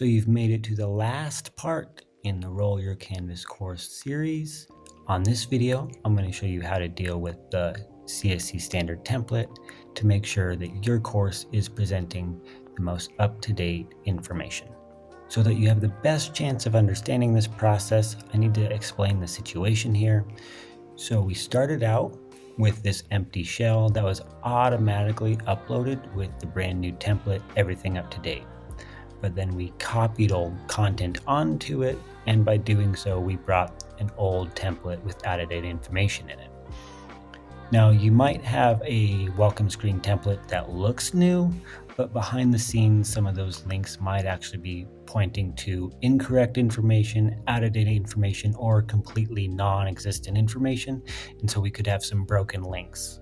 So you've made it to the last part in the Roll Your Canvas course series. On this video, I'm going to show you how to deal with the CSC Standard Template to make sure that your course is presenting the most up-to-date information. So that you have the best chance of understanding this process, I need to explain the situation here. So we started out with this empty shell that was automatically uploaded with the brand new template, everything up to date. But then we copied old content onto it, and by doing so, we brought an old template with out-of-date information in it. Now, you might have a welcome screen template that looks new, but behind the scenes, some of those links might actually be pointing to incorrect information, out-of-date information, or completely non-existent information, and so we could have some broken links.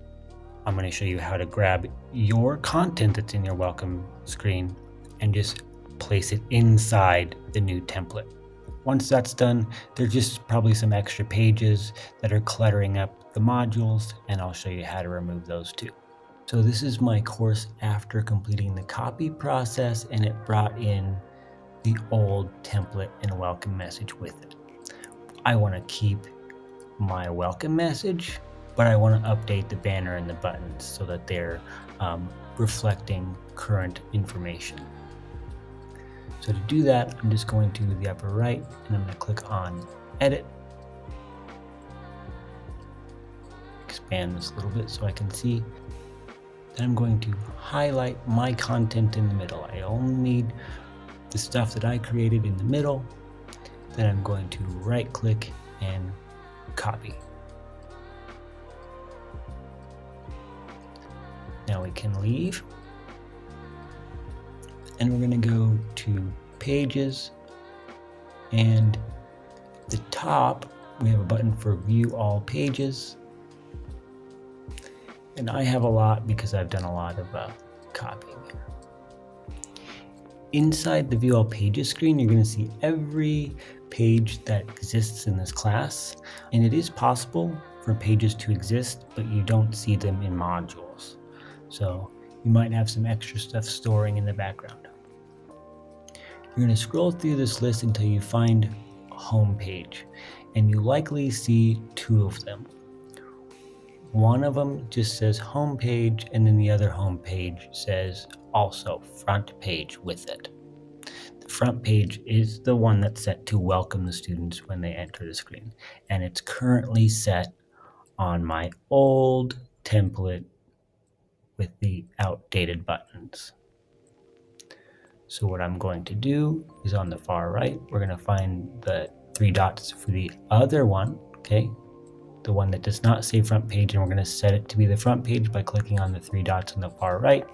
I'm going to show you how to grab your content that's in your welcome screen and just place it inside the new template. Once that's done, there's just probably some extra pages that are cluttering up the modules, and I'll show you how to remove those too. So this is my course after completing the copy process, and it brought in the old template and welcome message with it. I want to keep my welcome message, but I want to update the banner and the buttons so that they're reflecting current information. So to do that, I'm just going to the upper right, and I'm going to click on Edit. Expand this a little bit so I can see. Then I'm going to highlight my content in the middle. I only need the stuff that I created in the middle. Then I'm going to right click and copy. Now we can leave. And we're going to go to Pages, and at the top we have a button for View All Pages, and I have a lot because I've done a lot of copying here. Inside the View All Pages screen, you're going to see every page that exists in this class, and it is possible for pages to exist, but you don't see them in modules. So you might have some extra stuff storing in the background. You're going to scroll through this list until you find Home Page, and you likely see two of them. One of them just says Home Page, and then the other Home Page says also Front Page with it. The front page is the one that's set to welcome the students when they enter the screen, and it's currently set on my old template with the outdated buttons. So what I'm going to do is on the far right, we're going to find the three dots for the other one, okay? The one that does not say front page, and we're going to set it to be the front page by clicking on the three dots on the far right.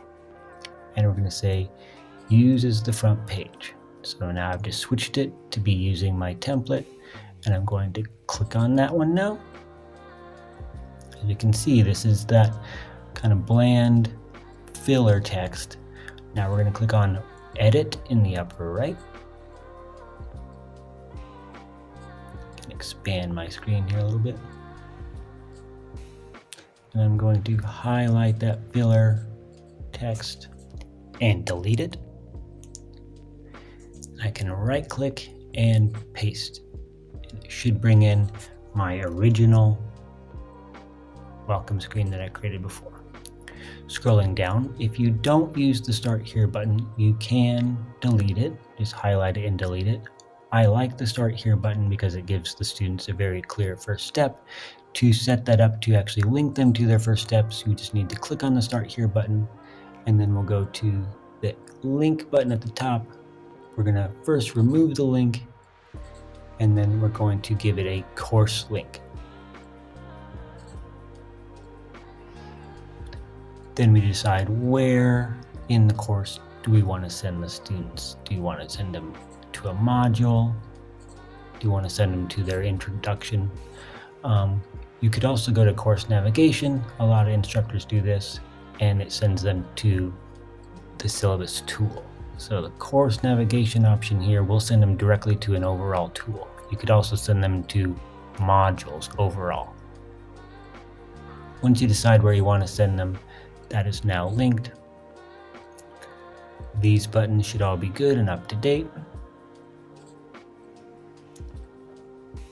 And we're going to say uses the front page. So now I've just switched it to be using my template, and I'm going to click on that one now. As you can see, this is that kind of bland filler text. Now we're going to click on Edit in the upper right. I can expand my screen here a little bit. And I'm going to highlight that filler text and delete it. I can right click and paste. It should bring in my original welcome screen that I created before. Scrolling down, if you don't use the Start Here button, you can delete it. Just highlight it and delete it. I like the Start Here button because it gives the students a very clear first step. To set that up to actually link them to their first steps, you just need to click on the Start Here button, and then we'll go to the link button at the top. We're going to first remove the link, and then we're going to give it a course link. Then we decide where in the course do we want to send the students. Do you want to send them to a module? Do you want to send them to their introduction? You could also go to course navigation. A lot of instructors do this, and it sends them to the syllabus tool. So the course navigation option here will send them directly to an overall tool. You could also send them to modules overall. Once you decide where you want to send them, that is now linked. These buttons should all be good and up to date.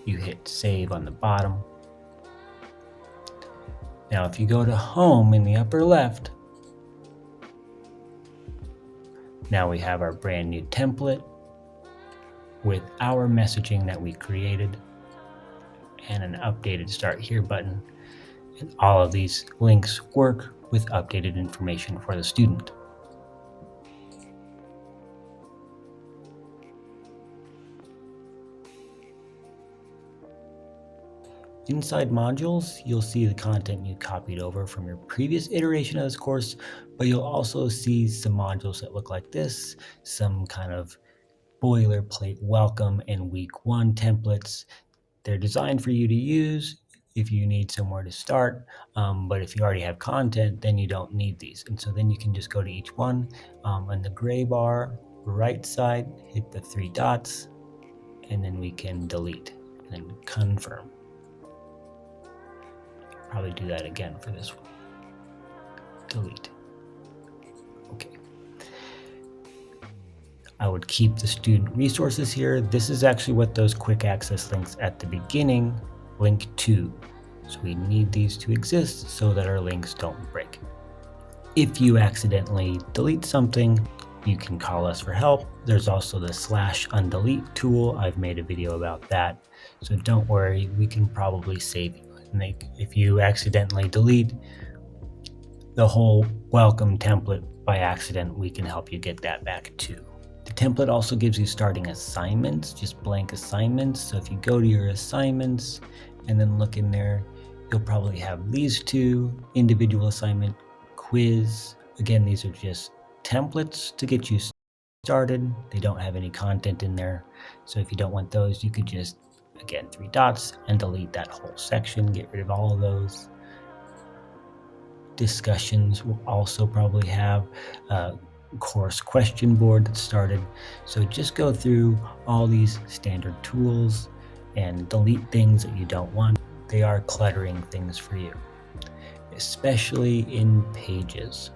You hit save on the bottom. Now if you go to home in the upper left, now we have our brand new template with our messaging that we created and an updated start here button. And all of these links work with updated information for the student. Inside modules, you'll see the content you copied over from your previous iteration of this course, but you'll also see some modules that look like this, some kind of boilerplate welcome and week 1 templates. They're designed for you to use if you need somewhere to start, but if you already have content, then you don't need these. And so then you can just go to each one. On the gray bar, right side, hit the 3 dots, and then we can delete and then confirm. Probably do that again for this one. Delete. Okay. I would keep the student resources here. This is actually what those quick access links at the beginning link to. So we need these to exist so that our links don't break. If you accidentally delete something, you can call us for help. There's also the /undelete tool. I've made a video about that. So don't worry, we can probably save you. And if you accidentally delete the whole welcome template by accident, we can help you get that back too. The template also gives you starting assignments, just blank assignments. So if you go to your assignments and then look in there, you'll probably have these 2, individual assignment, quiz. Again, these are just templates to get you started. They don't have any content in there. So if you don't want those, you could just, again, 3 dots and delete that whole section, get rid of all of those. Discussions will also probably have a course question board that started. So just go through all these standard tools and delete things that you don't want. They are cluttering things for you, especially in pages.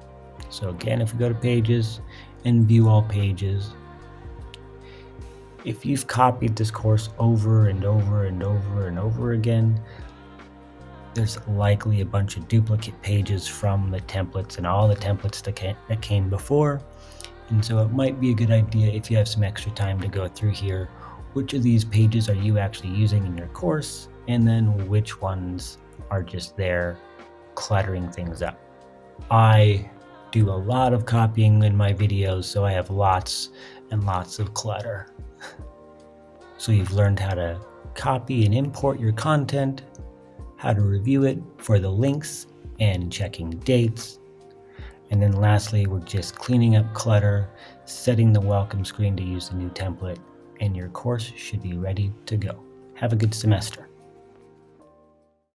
So again, if we go to pages and view all pages, if you've copied this course over and over and over and over again, there's likely a bunch of duplicate pages from the templates and all the templates that came before. And so it might be a good idea, if you have some extra time, to go through here. Which of these pages are you actually using in your course? And then which ones are just there cluttering things up? I do a lot of copying in my videos, so I have lots and lots of clutter. So you've learned how to copy and import your content, how to review it for the links and checking dates. And then lastly, we're just cleaning up clutter, setting the welcome screen to use the new template, and your course should be ready to go. Have a good semester.